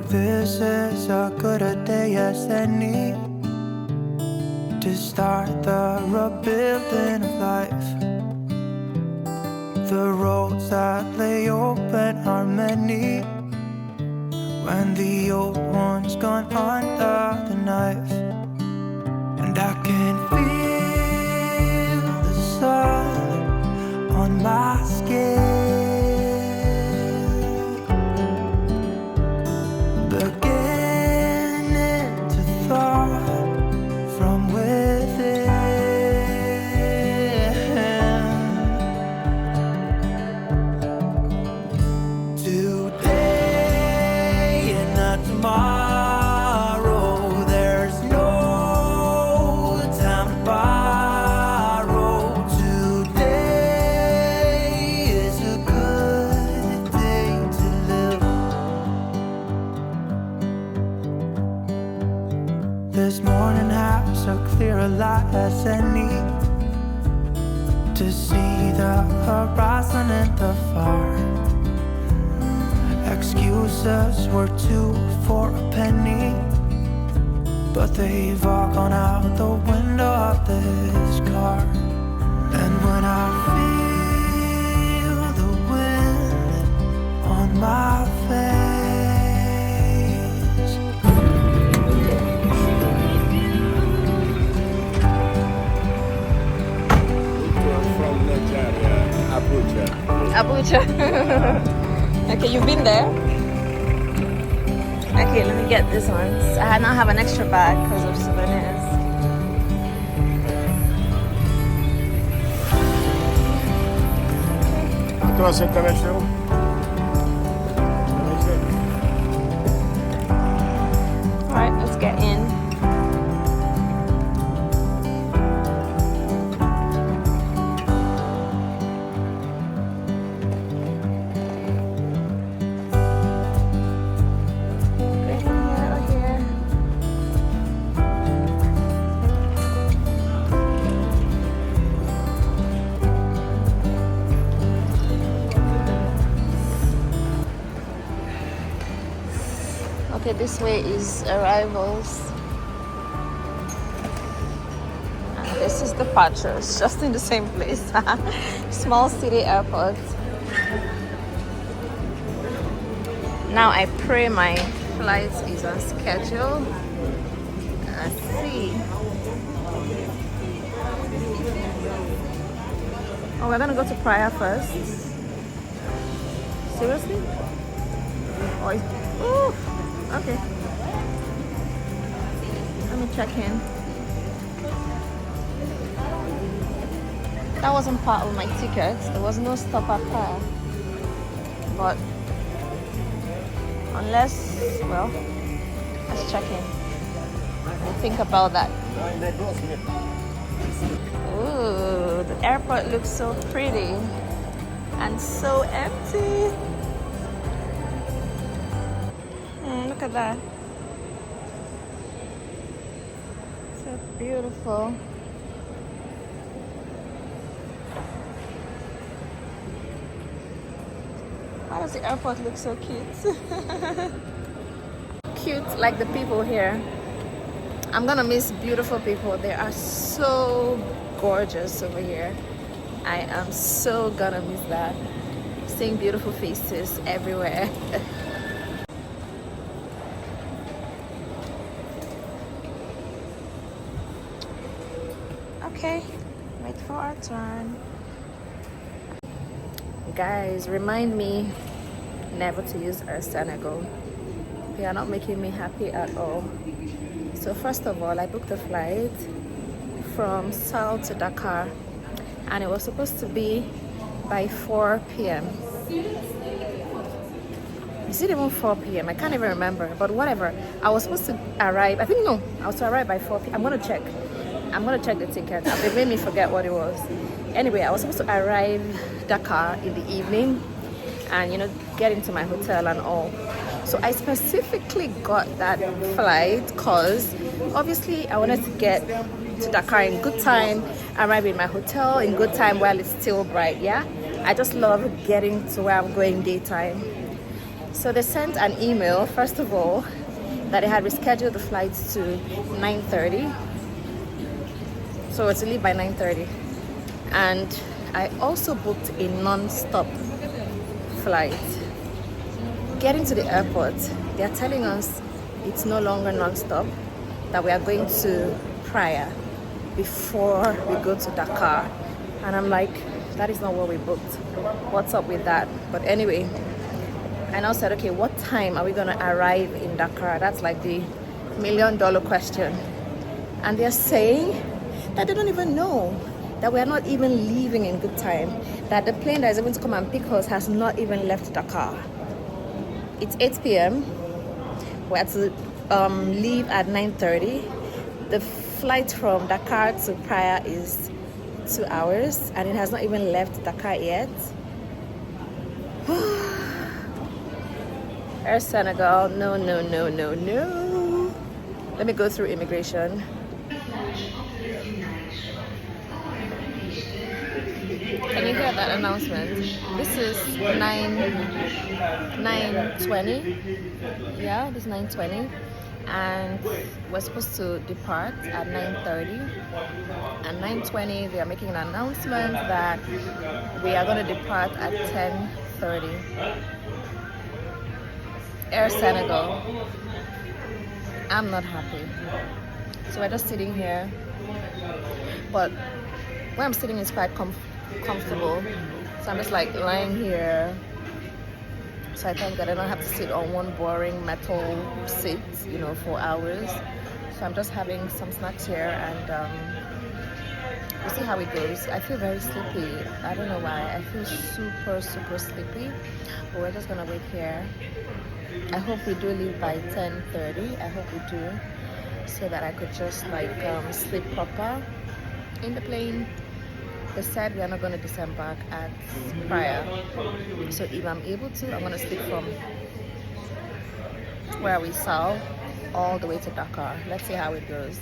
This is as good a day as any to start the rebuilding of life. The roads that lay open are many when the old one's gone under the knife. And I can feel the sun on my skin, beginning to thaw from within. Today and not tomorrow, there's no time to borrow. Today is a good day to live. This morning has a clearer light as any to see the horizon in the far. Excuses were 2 for a penny, but they've all gone out the window of this car. And when I feel the wind on my face, From Nigeria, Abuja. Abuja. Okay, you've been there? Okay, let me get this one. I now have an extra bag because of souvenirs. Cross international. Alright, let's get in. Okay, this way is arrivals. And this is departures, just in the same place. Small city airport. Now I pray my flight is on schedule. Let's see. Oh, we're gonna go to Praia first. Seriously? Oh, okay. Let me check in. That wasn't part of my ticket. There was no stop at Praia. But unless, well, let's check in. We'll think about that. Ooh, the airport looks so pretty and so empty. Look at that. So beautiful. Why does the airport look so cute? Cute like the people here. I'm gonna miss beautiful people. They are so gorgeous over here. I am so gonna miss that. Seeing beautiful faces everywhere. Okay, wait for our turn. Guys, remind me never to use Air Senegal. They are not making me happy at all. So first of all, I booked a flight from Seoul to Dakar, and it was supposed to be by 4 p.m. Is it even 4 p.m.? I can't even remember, but whatever. I was supposed to arrive, I think no, I was to arrive by 4 p.m. I'm gonna check the ticket. They made me forget what it was. Anyway, I was supposed to arrive Dakar in the evening and, you know, get into my hotel and all. So I specifically got that flight because obviously I wanted to get to Dakar in good time, arrive in my hotel in good time while it's still bright. Yeah, I just love getting to where I'm going daytime. So they sent an email, first of all, that they had rescheduled the flights to 9:30. So it's to leave by 9:30. And I also booked a non-stop flight. Getting to the airport, they are telling us it's no longer non-stop, that we are going to Praia before we go to Dakar. And I'm like, that is not what we booked. What's up with that? But anyway, I now said, okay, what time are we gonna arrive in Dakar? That's like the $1 million question. And they're saying that they don't even know, that we are not even leaving in good time, that the plane that is going to come and pick us has not even left Dakar. It's 8 p.m. We have to leave at 9:30. The flight from Dakar to Praia is 2 hours and it has not even left Dakar yet. Air Senegal, no, no, no, no, no. Let me go through immigration. Can you hear that announcement? This is 9:20. Yeah, this is 9:20. And we're supposed to depart at 9:30. At 9:20, they are making an announcement that we are going to depart at 10:30. Air Senegal. I'm not happy. So we're just sitting here. But where I'm sitting is quite comfortable. So I'm just like lying here. So I thank God I don't have to sit on one boring metal seat, you know, for hours. So I'm just having some snacks here and we'll see how it goes. I feel very sleepy. I don't know why. I feel super, super sleepy. But we're just gonna wait here. I hope we do leave by 10:30. I hope we do. So that I could just like sleep proper in the plane. They said we are not going to disembark at Praia. So if I'm able to, I'm going to sleep from where we saw all the way to Dakar. Let's see how it goes.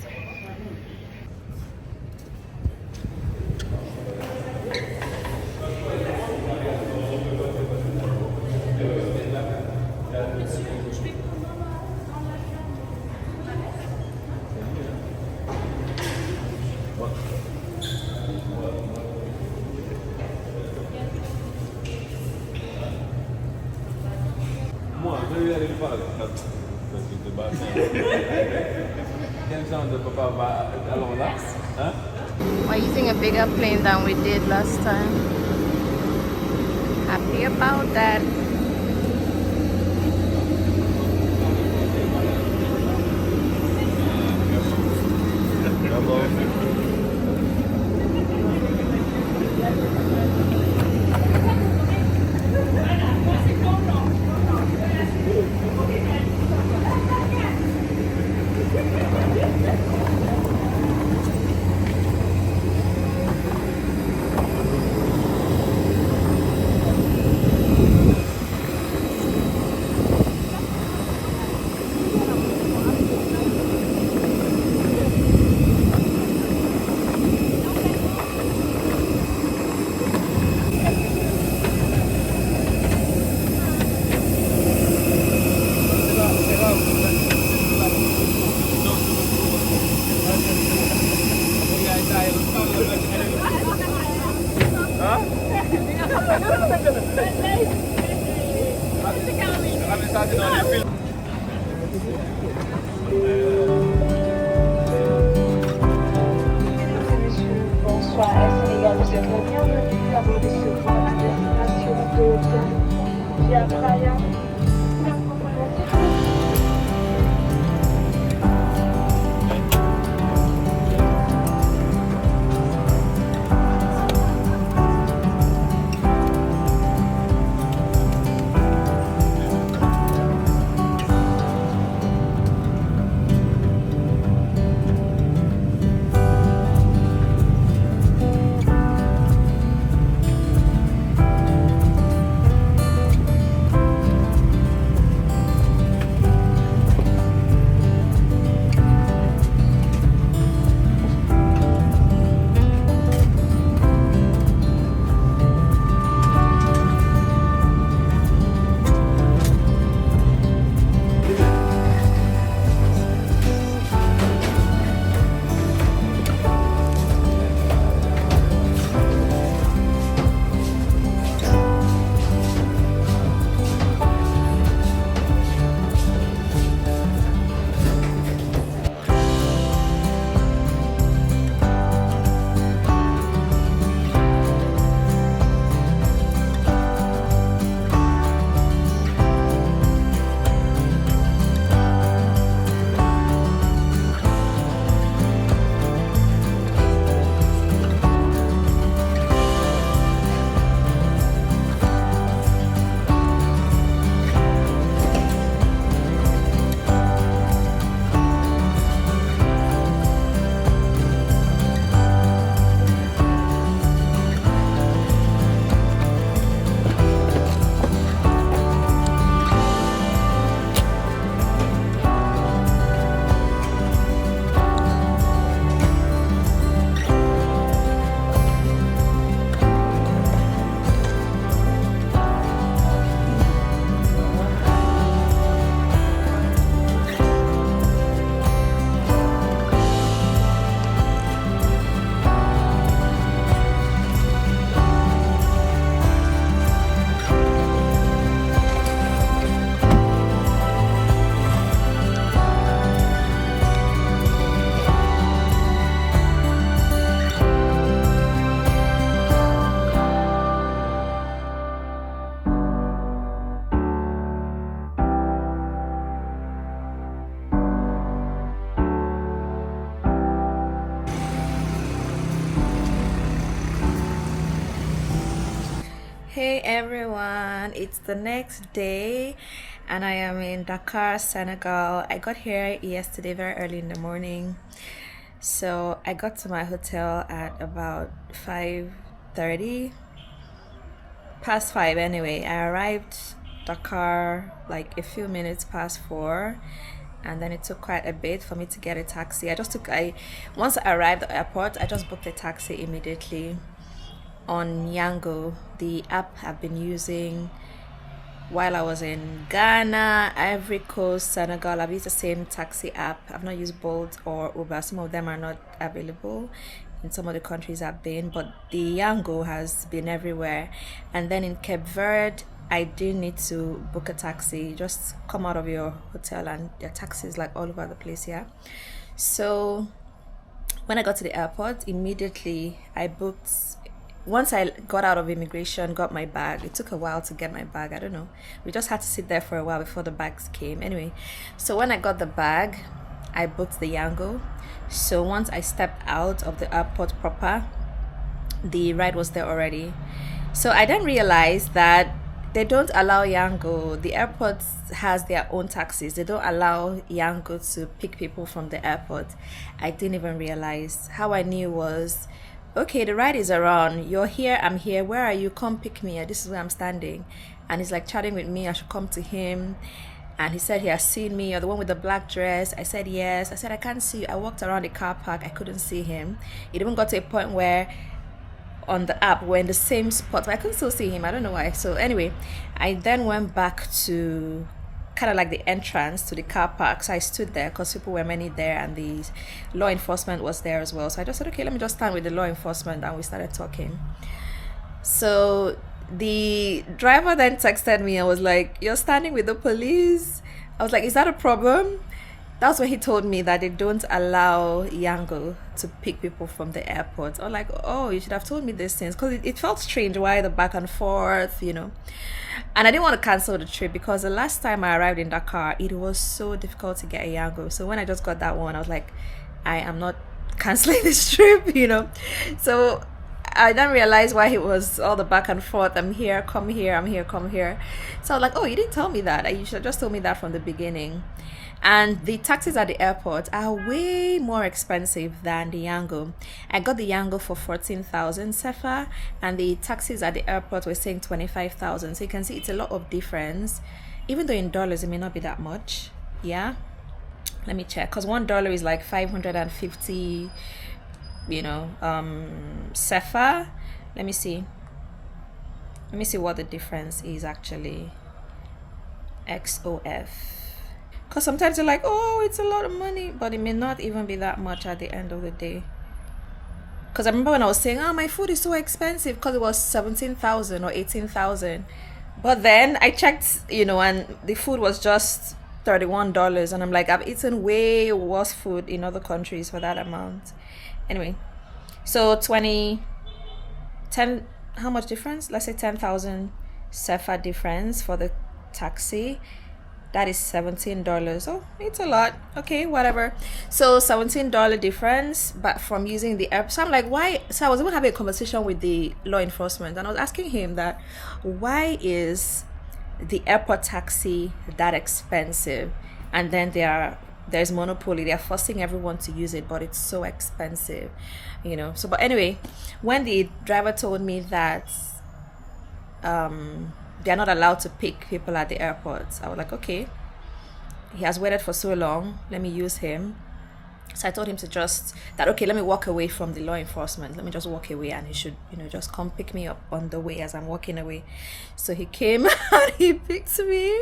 We're using a bigger plane than we did last time. Happy about that. Bonsoir, Sénégal, vous êtes la bienvenue à bord de ce vol à destination de via Praia. Hey everyone, it's the next day and I am in Dakar, Senegal. I got here yesterday very early in the morning. So I got to my hotel at about 5:30, past 5 anyway. I arrived Dakar like a few minutes past 4, and then it took quite a bit for me to get a taxi. I once I arrived at the airport, I just booked a taxi immediately on Yango, the app I've been using while I was in Ghana, Ivory Coast, Senegal. I've used the same taxi app. I've not used Bolt or Uber. Some of them are not available in some of the countries I've been, but the Yango has been everywhere. And then in Cape Verde, I didn't need to book a taxi. You just come out of your hotel and your taxi is like all over the place, yeah. So when I got to the airport, immediately I booked. Once I got out of immigration, got my bag. It took a while to get my bag. I don't know. We just had to sit there for a while before the bags came. Anyway, so when I got the bag, I booked the Yango. So once I stepped out of the airport proper, the ride was there already. So I didn't realize that they don't allow Yango. The airport has their own taxis. They don't allow Yango to pick people from the airport. I didn't even realize. How I knew was, okay, the ride is around. You're here, I'm here. Where are you? Come pick me. This is where I'm standing. And he's like chatting with me. I should come to him. And he said he has seen me. You're the one with the black dress. I said yes. I said I can't see you. I walked around the car park. I couldn't see him. It even got to a point where on the app we're in the same spot, but I couldn't still see him. I don't know why. So anyway, I then went back to kind of like the entrance to the car park. So I stood there because people were many there and the law enforcement was there as well. So I just said, okay, let me just stand with the law enforcement, and we started talking. So the driver then texted me and was like, you're standing with the police? I was like, is that a problem? That's when he told me that they don't allow Yango to pick people from the airport. I was like, oh, you should have told me these things, because it felt strange why the back and forth, you know. And I didn't want to cancel the trip because the last time I arrived in Dakar, it was so difficult to get a Yango. So when I just got that one, I was like, I am not canceling this trip, you know. So I didn't realize why it was all the back and forth. I'm here, come here, I'm here, come here. So I was like, oh, you didn't tell me that. You should have just told me that from the beginning. And the taxis at the airport are way more expensive than the Yango. I got the Yango for 14,000 Sefa, and the taxis at the airport were saying 25,000. So you can see it's a lot of difference. Even though in dollars it may not be that much. Yeah. Let me check, because $1 is like 550, you know, Sefa. Let me see what the difference is actually. XOF. Because sometimes you're like, oh, it's a lot of money, but it may not even be that much at the end of the day. Because I remember when I was saying, oh, my food is so expensive, because it was 17,000 or 18,000. But then I checked, you know, and the food was just $31. And I'm like, I've eaten way worse food in other countries for that amount. Anyway, so 10, how much difference? Let's say 10,000 Sefa difference for the taxi. That is $17. Oh, it's a lot. Okay, whatever. So $17 difference, but from using the app. So I'm like, why? So I was even having a conversation with the law enforcement, and I was asking him that, why is the airport taxi that expensive? And then there's monopoly. They're forcing everyone to use it, but it's so expensive, you know. So, but anyway, when the driver told me that they're not allowed to pick people at the airport, I was like, okay, he has waited for so long, let me use him. So I told him okay, let me walk away from the law enforcement, let me just walk away, and he should, you know, just come pick me up on the way as I'm walking away. So he came and he picked me.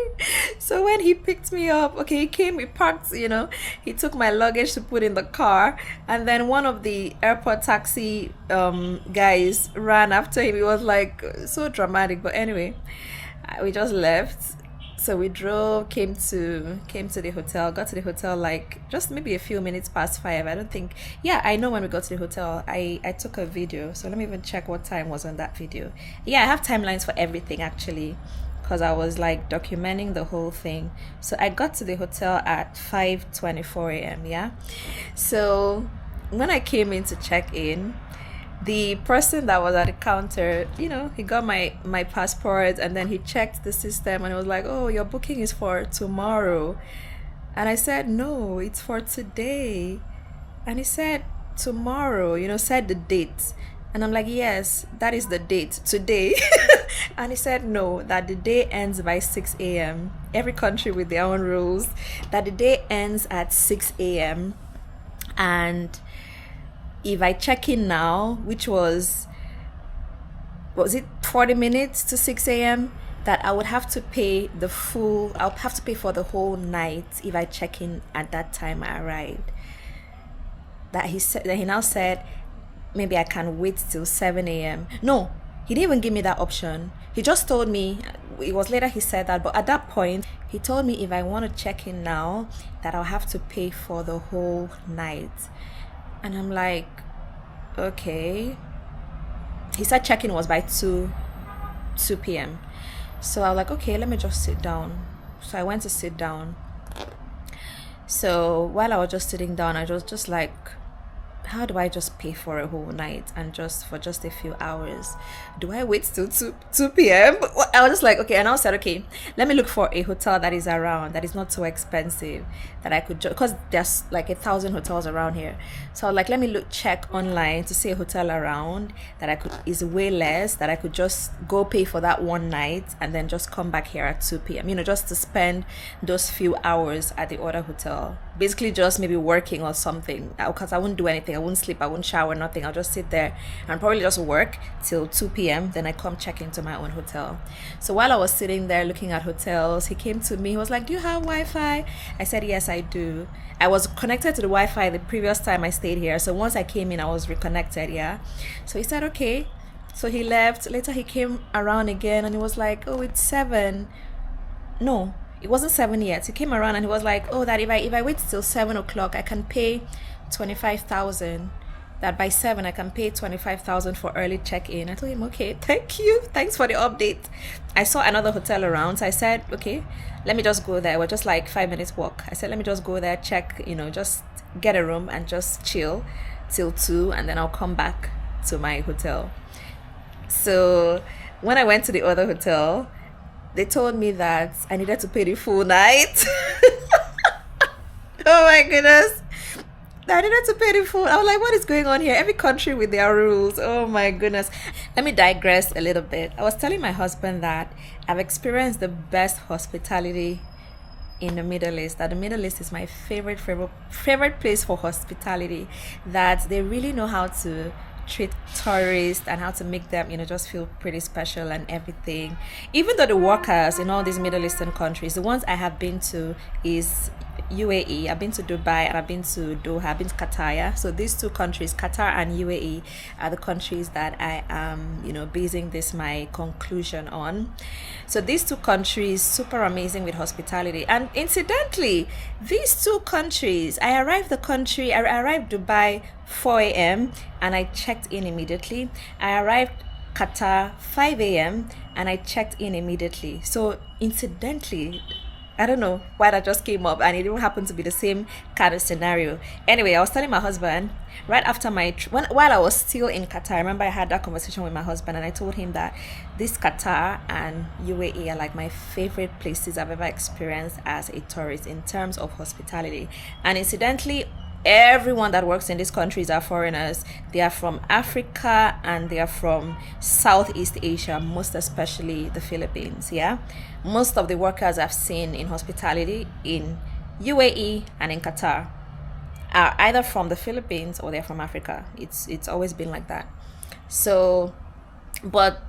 So when he picked me up, okay, he came, we parked, you know, he took my luggage to put in the car, and then one of the airport taxi guys ran after him. It was like so dramatic, but anyway, we just left. So we drove, came to the hotel, got to the hotel like just maybe a few minutes past 5. I don't think, yeah, I know when we got to the hotel, I took a video. So let me even check what time was on that video. Yeah, I have timelines for everything actually, because I was like documenting the whole thing. So I got to the hotel at 5:24 a.m. Yeah. So when I came in to check in, the person that was at the counter, he got my passport, and then he checked the system and it was like, oh, your booking is for tomorrow. And I said, no, it's for today. And he said, tomorrow, said the date. And I'm like, yes, that is the date, today. And he said, no, that the day ends by 6 a.m. Every country with their own rules, that the day ends at 6 a.m. And if I check in now, which was it 40 minutes to 6 a.m., that I would have to pay I'll have to pay for the whole night if I check in at that time I arrived. That he now said, maybe I can wait till 7 a.m. No, he didn't even give me that option. He just told me, it was later he said that, but at that point, he told me if I want to check in now, that I'll have to pay for the whole night. And I'm like, okay. He said check-in was by 2 p.m. So I was like, okay, let me just sit down. So I went to sit down. So while I was just sitting down, I was just like, how do I just pay for a whole night and just a few hours? Do I wait till 2 p.m.? I was just like, okay. And I said, okay, let me look for a hotel that is around, that is not too expensive, that I could because there's like 1,000 hotels around here. So I was like, let me check online to see a hotel around that is way less, that I could just go pay for that one night and then just come back here at 2 p.m. Just to spend those few hours at the other hotel. Basically just maybe working or something, because I wouldn't do anything. I wouldn't sleep, I wouldn't shower, nothing. I'll just sit there and probably just work till 2 p.m. Then I come check into my own hotel. So while I was sitting there looking at hotels, he came to me. He was like, do you have Wi-Fi? I said, yes, I do. I was connected to the Wi-Fi the previous time I stayed here. So once I came in, I was reconnected, yeah. So he said, okay. So he left. Later he came around again and he was like, oh, it's 7. No, it wasn't 7 yet. He came around and he was like, oh, that if I wait till 7 o'clock, I can pay 25,000. That by 7 I can pay 25,000 for early check-in. I told him, okay, thank you, thanks for the update. I saw another hotel around, so I said, okay, let me just go there. We're just like 5 minutes walk. I said, let me just go there, check, just get a room and just chill till 2, and then I'll come back to my hotel. So when I went to the other hotel, they told me that I needed to pay the full night. Oh my goodness. I needed to pay the full. I was like, what is going on here? Every country with their rules. Oh my goodness. Let me digress a little bit. I was telling my husband that I've experienced the best hospitality in the Middle East. That the Middle East is my favorite place for hospitality. That they really know how to treat tourists and how to make them just feel pretty special and everything. Even though the workers in all these Middle Eastern countries, the ones I have been to is UAE, I've been to Dubai, and I've been to Doha, I've been to Qatar, yeah? So these two countries, Qatar and UAE, are the countries that I am basing my conclusion on. So these two countries, super amazing with hospitality. And incidentally, these two countries, I arrived Dubai 4 a.m. and I checked in immediately. I arrived Qatar 5 a.m. and I checked in immediately. So incidentally, I don't know why that just came up, and it didn't happen to be the same kind of scenario. Anyway, I was telling my husband right after while I was still in Qatar. I remember I had that conversation with my husband, and I told him that this Qatar and UAE are like my favorite places I've ever experienced as a tourist in terms of hospitality. And incidentally, everyone that works in these countries are foreigners. They are from Africa and they are from Southeast Asia, most especially the Philippines. Yeah, most of the workers I've seen in hospitality in UAE and in Qatar are either from the Philippines or they're from Africa. It's always been like that. So, but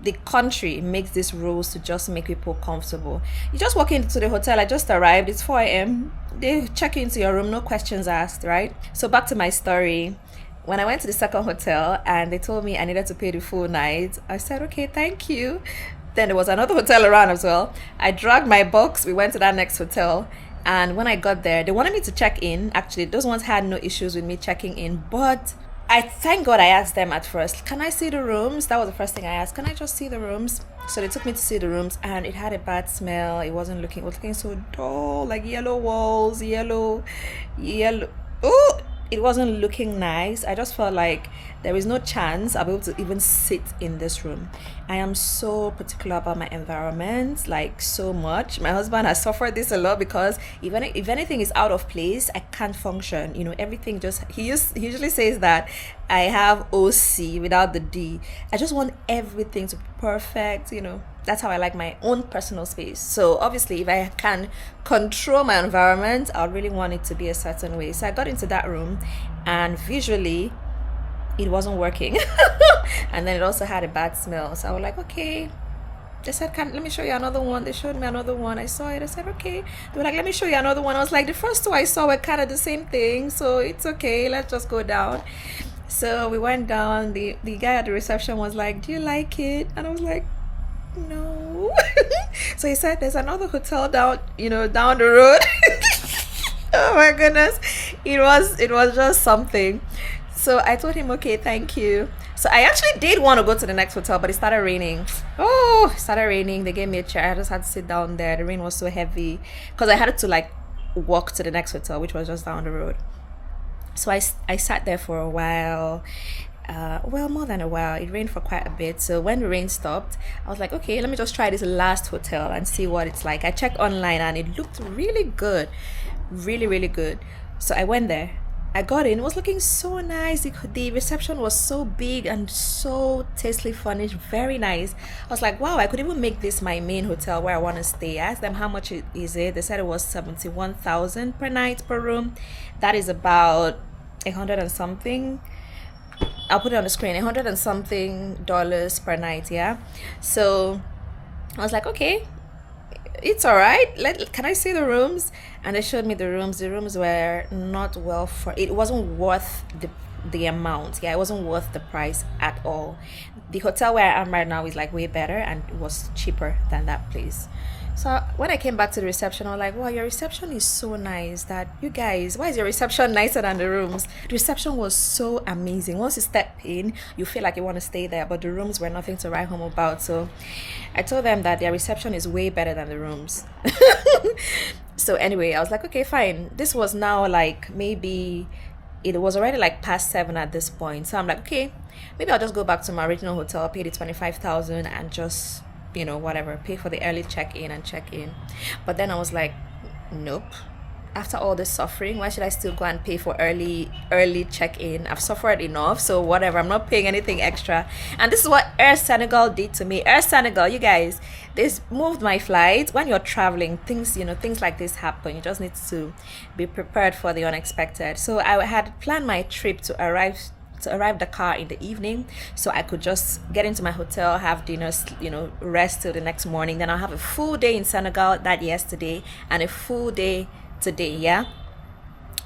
the country makes these rules to just make people comfortable. You just walk into the hotel. I just arrived. It's 4 a.m. They check you into your room, no questions asked, right? So back to my story. When I went to the second hotel and they told me I needed to pay the full night, I said, okay, thank you. Then there was another hotel around as well. I dragged my box. We went to that next hotel. And when I got there, they wanted me to check in. Actually, those ones had no issues with me checking in, but I thank God I asked them at first, can I see the rooms? That was the first thing I asked. Can I just see the rooms? So they took me to see the rooms, and it had a bad smell. It was looking so dull, like yellow walls, yellow. Oh, it wasn't looking nice. I just felt like there is no chance I'll be able to even sit in this room. I am so particular about my environment, like so much. My husband has suffered this a lot because even if anything is out of place, I can't function. You know, everything just he usually says that I have OC without the D. I just want everything to be perfect, you know. That's how I like my own personal space. So obviously if I can control my environment, I really want it to be a certain way. So I got into that room and visually it wasn't working. And then it also had a bad smell. So I was like, okay. They said, let me show you another one. They showed me another one. I saw it. I said, okay. They were like, let me show you another one. I was like, the first two I saw were kind of the same thing. So it's okay. Let's just go down. So we went down. The guy at the reception was like, do you like it? And I was like, no. So he said there's another hotel down the road. Oh my goodness, it was just something. So I told him, okay, thank you. So I actually did want to go to the next hotel, but it started raining. Oh, it started raining. They gave me a chair. I just had to sit down there. The rain was so heavy because I had to like walk to the next hotel, which was just down the road. So I sat there for a while. Well, more than a while. It rained for quite a bit. So when the rain stopped, I was like, okay, let me just try this last hotel and see what it's like. I checked online and it looked really good. Really, really good. So I went there. I got in. It was looking so nice. The reception was so big and so tastefully furnished. Very nice. I was like, wow, I could even make this my main hotel where I want to stay. I asked them how much is it. They said it was 71,000 per night per room. That is about 100 and something. I'll put it on the screen, $100 and something per night. Yeah. So I was like, okay, it's all right. Can I see the rooms? And they showed me the rooms. The rooms were not well for it. Wasn't worth the amount. Yeah, it wasn't worth the price at all. The hotel where I am right now is like way better and it was cheaper than that place. So when I came back to the reception, I was like, wow, your reception is so nice. That you guys, why is your reception nicer than the rooms? The reception was so amazing. Once you step in, you feel like you want to stay there, but the rooms were nothing to write home about. So I told them that their reception is way better than the rooms. So anyway, I was like, okay, fine. This was now like maybe it was already like past 7 at this point. So I'm like, okay, maybe I'll just go back to my original hotel, pay the 25,000 and just, you know, whatever, pay for the early check-in and check-in. But then I was like, nope. After all this suffering, why should I still go and pay for early check-in? I've suffered enough, so whatever, I'm not paying anything extra. And this is what Air Senegal did to me. Air Senegal, you guys, this moved my flight. When you're traveling, things like this happen. You just need to be prepared for the unexpected. So I had planned my trip to arrive Dakar in the evening, so I could just get into my hotel, have dinner, rest till the next morning. Then I'll have a full day in Senegal that yesterday and a full day today, yeah,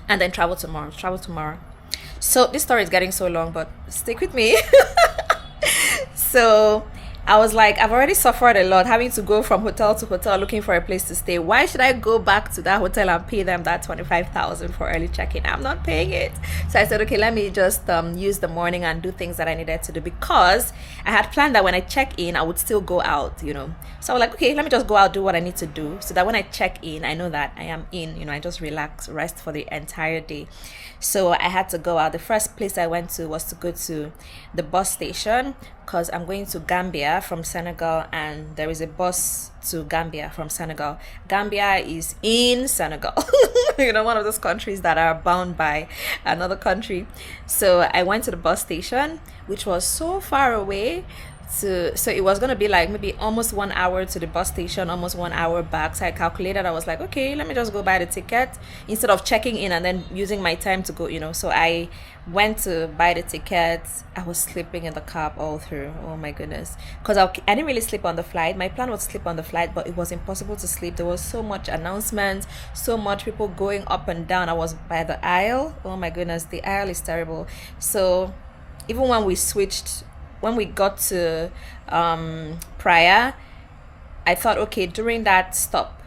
and then travel tomorrow. So this story is getting so long, but stick with me. So I was like, I've already suffered a lot having to go from hotel to hotel looking for a place to stay. Why should I go back to that hotel and pay them that 25,000 for early check-in? I'm not paying it. So I said, okay, let me just use the morning and do things that I needed to do, because I had planned that when I check in, I would still go out, So I was like, okay, let me just go out, do what I need to do, so that when I check in, I know that I am in, I just relax, rest for the entire day. So I had to go out. The first place I went to was to go to the bus station, because I'm going to Gambia from Senegal, and there is a bus to Gambia from Senegal. Gambia is in Senegal. One of those countries that are bound by another country. So I went to the bus station, which was so far away. So it was going to be like maybe almost 1 hour to the bus station, almost 1 hour back. So I calculated, I was like, okay, let me just go buy the ticket instead of checking in and then using my time to go, So I went to buy the ticket. I was sleeping in the cab all through. Oh my goodness. Because I didn't really sleep on the flight. My plan was to sleep on the flight, but it was impossible to sleep. There was so much announcements, so much people going up and down. I was by the aisle. Oh my goodness, the aisle is terrible. So even when we got to Praia, I thought, okay, during that stop,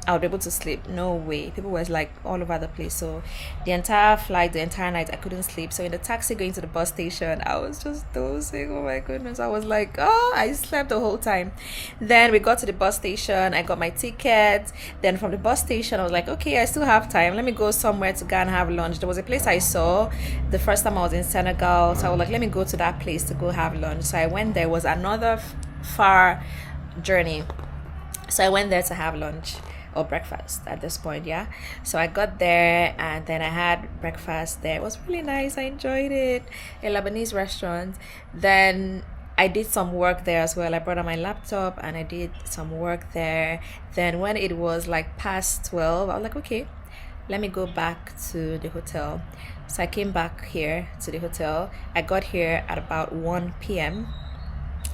I would be able to sleep. No way. People were like all over the place. So the entire flight, the entire night, I couldn't sleep. So in the taxi going to the bus station, I was just dozing. Oh my goodness. I was like, oh, I slept the whole time. Then we got to the bus station. I got my ticket. Then from the bus station, I was like, okay, I still have time. Let me go somewhere to go and have lunch. There was a place I saw the first time I was in Senegal. So I was like, let me go to that place to go have lunch. So I went there. It was another far journey. So I went there to have lunch or breakfast at this point. Yeah, so I got there and then I had breakfast there. It was really nice. I enjoyed it. A Lebanese restaurant. Then I did some work there as well. I brought on my laptop and I did some work there. Then when it was like past 12, I was like, okay, let me go back to the hotel. So I came back here to the hotel. I got here at about 1 p.m.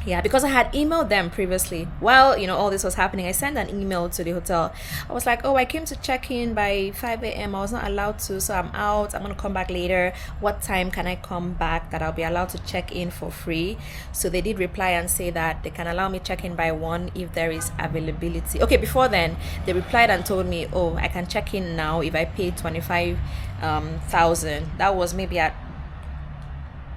Yeah, because I had emailed them previously. While, all this was happening, I sent an email to the hotel. I was like, oh, I came to check in by 5 a.m. I was not allowed to, so I'm out. I'm going to come back later. What time can I come back that I'll be allowed to check in for free? So they did reply and say that they can allow me check in by 1 if there is availability. Okay, before then, they replied and told me, oh, I can check in now if I pay 25,000. That was maybe at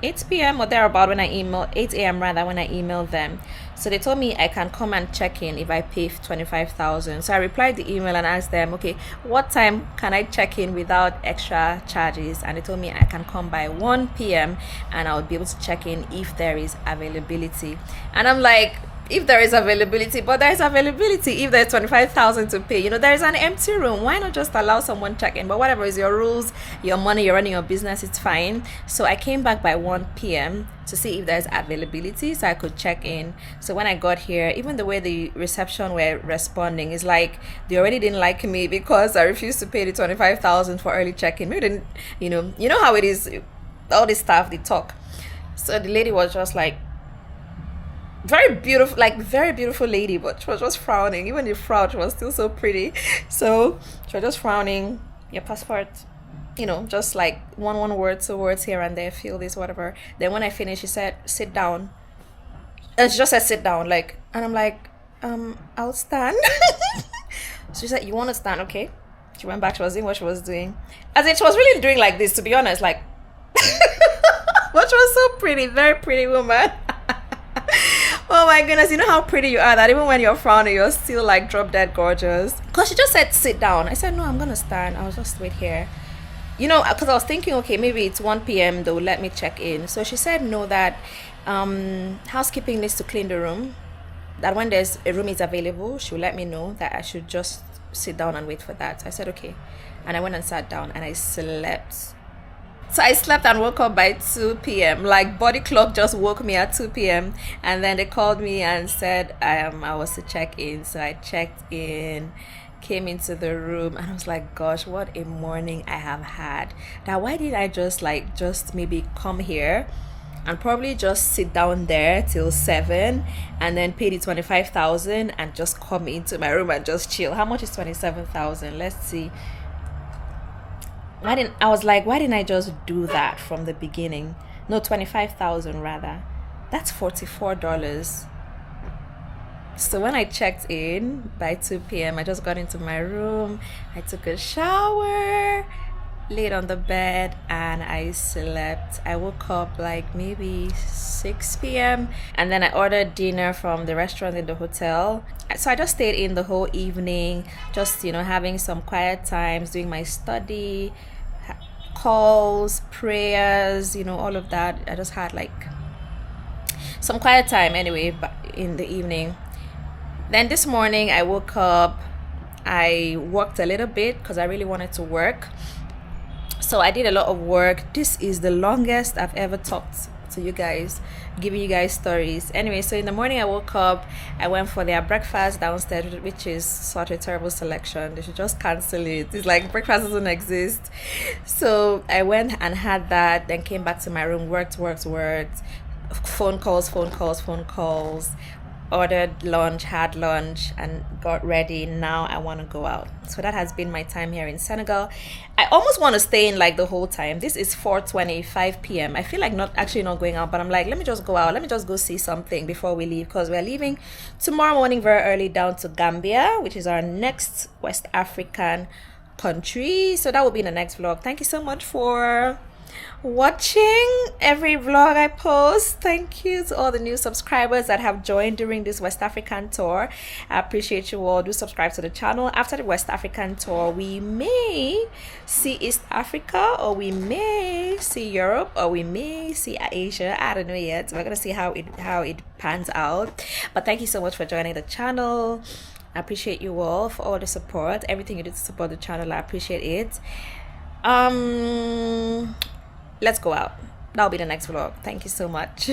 8 p.m. or thereabout when I emailed, 8 a.m. rather, when I emailed them. So they told me I can come and check in if I pay 25,000. So I replied the email and asked them, okay, what time can I check in without extra charges? And they told me I can come by 1 p.m. and I would be able to check in if there is availability. And I'm like, if there is availability, but there is availability if there's 25,000 to pay. There is an empty room. Why not just allow someone check in? But whatever is your rules, your money, you're running your business, it's fine. So I came back by 1 p.m. to see if there's availability so I could check in. So when I got here, even the way the reception were responding is like they already didn't like me because I refused to pay the 25,000 for early check-in. Maybe didn't, you know how it is, all this stuff they talk. So the lady was just like, very beautiful lady, but she was just frowning. Even the frown, she was still so pretty. So she was just frowning. Your passport, just like one word, 2 words here and there, feel this, whatever. Then when I finished, she said, sit down. And she just said, sit down, and I'm like, I'll stand. So she said, you want to stand? Okay. She went back, she was doing what she was doing. As in, she was really doing like this, to be honest, but she was so pretty, very pretty woman. Oh my goodness, you know how pretty you are that even when you're frowning, you're still like drop dead gorgeous. Because she just said, sit down. I said, no, I'm going to stand. I'll just wait here. Because I was thinking, okay, maybe it's 1 p.m. They'll let me check in. So she said, no, that housekeeping needs to clean the room. That when there's a room is available, she'll let me know that I should just sit down and wait for that. So I said, okay. And I went and sat down and I slept. So I slept and woke up by 2 p.m. Like body clock just woke me at 2 p.m. And then they called me and said I was to check in. So I checked in, came into the room, and I was like, gosh, what a morning I have had. Now, why did I just maybe come here and probably just sit down there till 7 and then pay the 25,000 and just come into my room and just chill? How much is 27,000? Let's see. Why didn't I just do that from the beginning? No, 25,000 rather. That's $44. So when I checked in by 2 p.m., I just got into my room. I took a shower, laid on the bed, and I slept. I woke up like maybe 6 p.m. and then I ordered dinner from the restaurant in the hotel. So I just stayed in the whole evening, just having some quiet times, doing my study, calls, prayers, all of that. I just had like some quiet time anyway in the evening. Then this morning I woke up, I worked a little bit because I really wanted to work. So I did a lot of work. This is the longest I've ever talked to you guys, giving you guys stories. Anyway, so in the morning I woke up, I went for their breakfast downstairs, which is such a terrible selection. They should just cancel it. It's like breakfast doesn't exist. So I went and had that, then came back to my room, worked. Phone calls. ordered lunch, had lunch, and got ready. Now I want to go out. So that has been my time here in Senegal. I almost want to stay in like the whole time. This is 4:25 p.m. I feel like not going out, but I'm like, let me just go out. Let me just go see something before we leave, because we're leaving tomorrow morning very early down to Gambia, which is our next West African country. So that will be in the next vlog. Thank you so much for watching every vlog I post. Thank you to all the new subscribers that have joined during this West African tour. I appreciate you all. Do subscribe to the channel. After the West African tour, we may see East Africa, or we may see Europe, or we may see Asia. I don't know yet. So we're gonna see how it pans out. But thank you so much for joining the channel. I appreciate you all for all the support, everything you did to support the channel. I appreciate it. Let's go out. That'll be the next vlog. Thank you so much.